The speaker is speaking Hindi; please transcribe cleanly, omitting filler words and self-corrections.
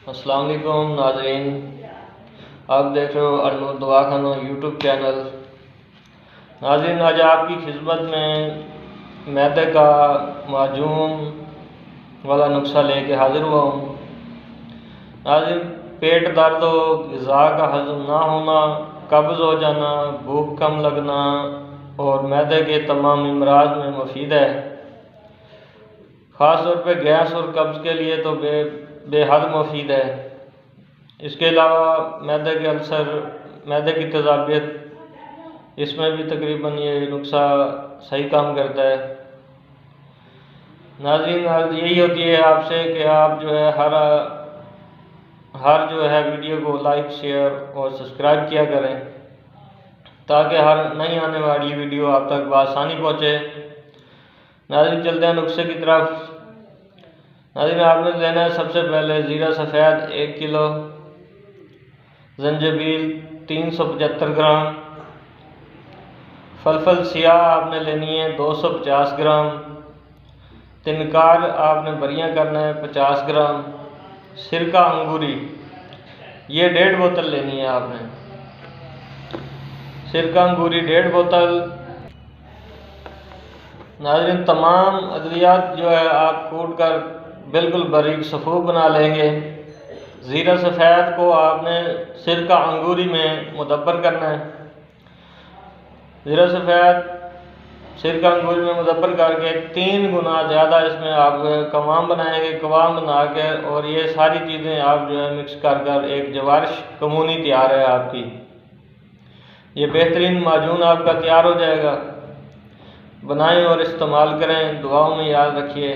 अस्सलाम वालेकुम नाज़रीन, आप देख रहे हो अनूर दवाखाना यूट्यूब चैनल। नाज़रीन, आज आपकी खिदमत में मैदे का माजून वाला नुस्खा लेके हाज़िर हुआ हूँ। नाज़रीन, पेट दर्द हो, ग़िज़ा का हज़म ना होना, कब्ज़ हो जाना, भूख कम लगना और मैदे के तमाम अमराज में मुफीद है। ख़ास तौर पे गैस और कब्ज़ के लिए तो बेहद मुफीद है। इसके अलावा मैदे के अल्सर, मैदे की तेज़ाबियत, इसमें भी तकरीबन ये नुस्खा सही काम करता है। नाज़रीन, अर्ज़ यही होती है आपसे कि आप जो है हर जो है वीडियो को लाइक, शेयर और सब्सक्राइब किया करें ताकि हर नई आने वाली वीडियो आप तक बआसानी पहुँचे। नाज़रीन, चलते हैं नुस्खे की तरफ। नाज़रीन, आपने लेना है सबसे पहले ज़ीरा सफ़ेद 1 किलो, जंजबील 375 ग्राम, फलफल सियाह आपने लेनी है 250 ग्राम, तिनकार आपने बरियाँ करना है 50 ग्राम, सिरका अंगूरी ये 1.5 बोतल लेनी है आपने, सिरका अंगूरी 1.5 बोतल। नाज़रीन, तमाम अद्वियात जो है आप कूट कर बिल्कुल बारीक सफ़ूफ बना लेंगे। ज़ीरा सफ़ेद को आपने सिरका अंगूरी में मुदब्बर करना है। ज़ीरा सफ़ेद सिरका अंगूरी में मुदब्बर करके 3 गुना ज़्यादा इसमें आप कवाम बनाएंगे। कवाम बना के और ये सारी चीज़ें आप जो है मिक्स कर कर एक जवारिश कमूनी तैयार है आपकी। ये बेहतरीन माजून आपका तैयार हो जाएगा। बनाएं और इस्तेमाल करें। दुआओं में याद रखिए।